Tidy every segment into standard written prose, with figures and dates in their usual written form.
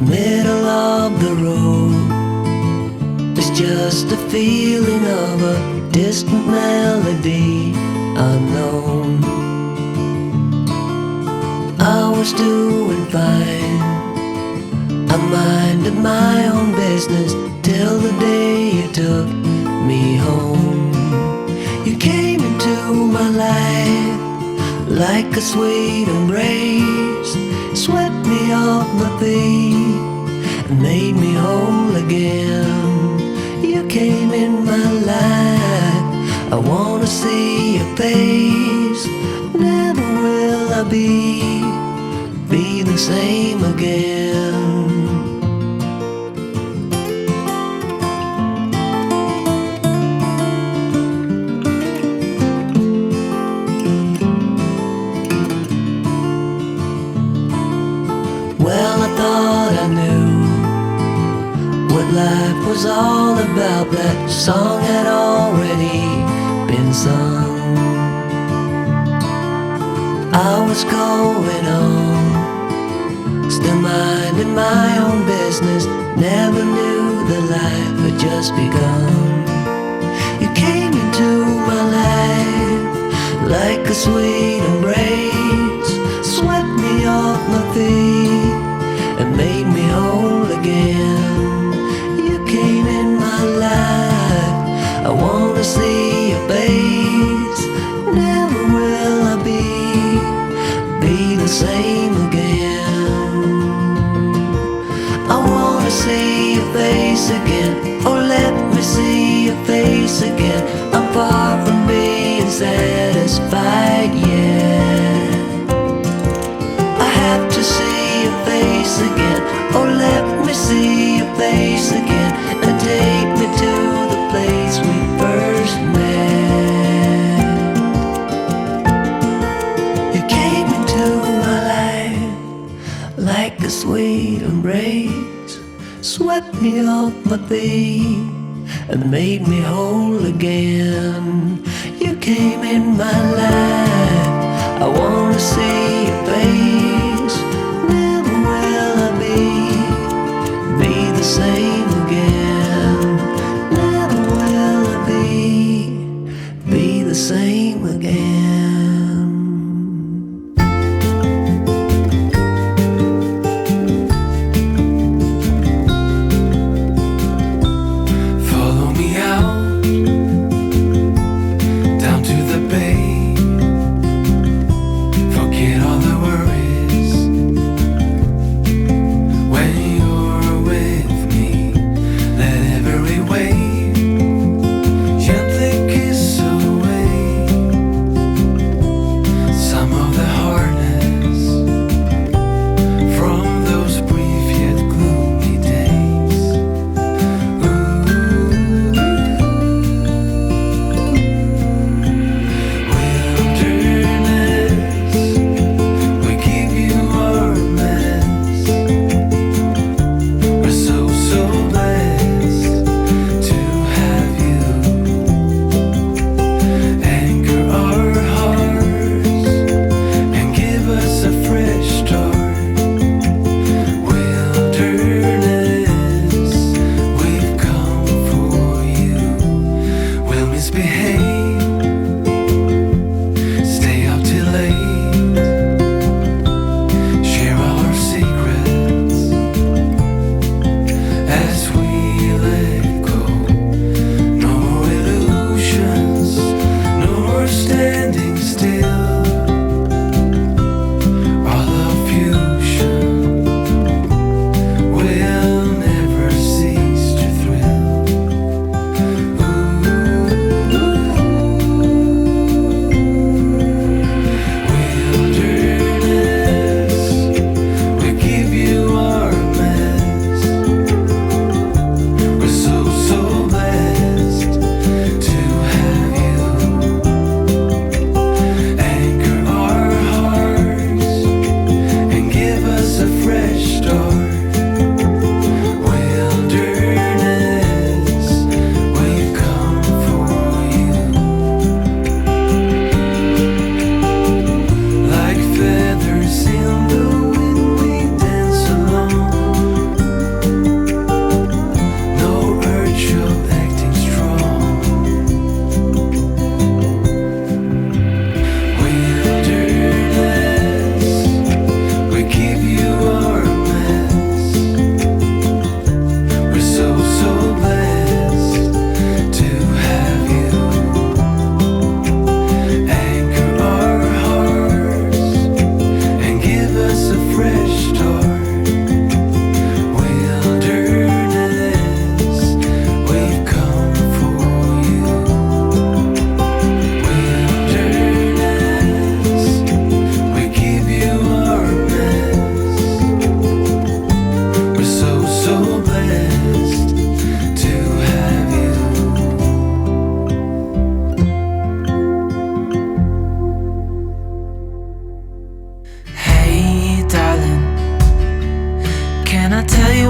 middle of the road. It's just a feeling of a distant melody unknown. I was doing fine, I minded my own business till the day you took me home. You came into my life like a sweet embrace, swept me off my feet and made me whole again. You came in my life, I wanna see your face. Never will I be the same again. Well, I thought I knew what life was all about. That song had already been sung. I was going on, still minding my own business. Never knew that life had just begun. You came into my life like a sweet embrace, swept me off my feet and made me whole again. You came in my life, I wanna see your face. Never will I be the same again. I wanna see your face again, oh let me see your face again. I'm far from being satisfied yet. I have to see your face again, oh let me see your face again, and take me to the place we first met. You came into my life like a sweet embrace, swept me off my feet and made me whole again. You came in my life, I wanna see your face. Never will I be the same again. Never will I be the same again. Follow me out down to the bay. Forget all the worries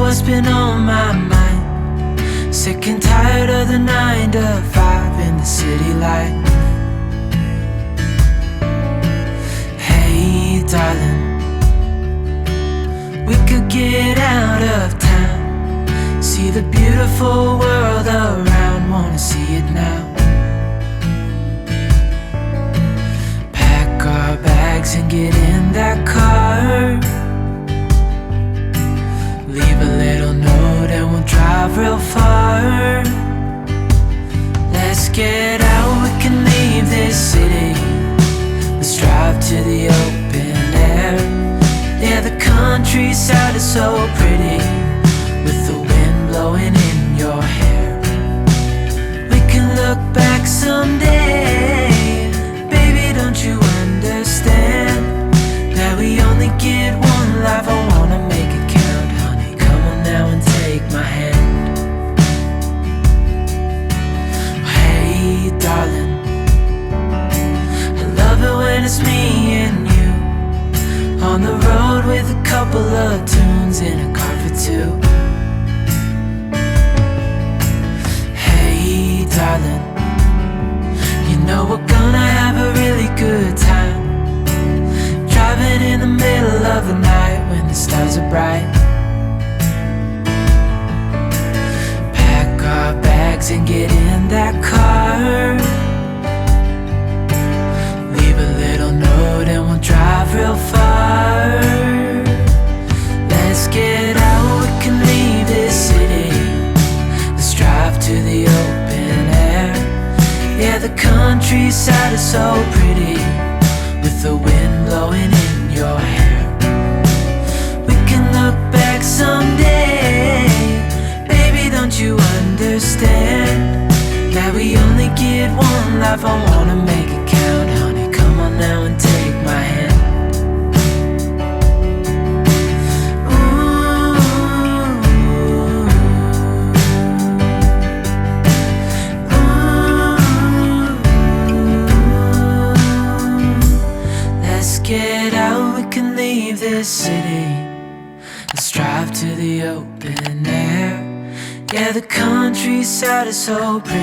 what's been on my mind. Sick and tired of the 9 to 5 in the city life. Hey darling, we could get out of town, see the beautiful world around, wanna see it now. Pack our bags and get in that car, leave a little note and we'll drive real far. Let's get out, we can leave this city. Let's drive to the open air. Yeah, the countryside is so pretty, with the wind blowing in your hair. We can look back someday. Baby, don't you understand that we only get one life? I wanna make it count, honey. Come on now and take my hand. Hey darling, I love it when it's me and you, on the road with a couple of tunes in a car for two. Hey darling, you know we're gonna have a really good time, driving in the middle of the night when the stars are bright. Pack our bags and get in that car, leave a little note and we'll drive real far. Let's get out, we can leave this city. Let's drive to the open air. Yeah, the countryside is so pretty, with the wind blowing in your hair. We can look back someday. Baby, don't you understand that we only get one life? I wanna make it count, honey. Come on now and take my hand. Get out, we can leave this city. Let's drive to the open air. Yeah, the countryside is so pretty.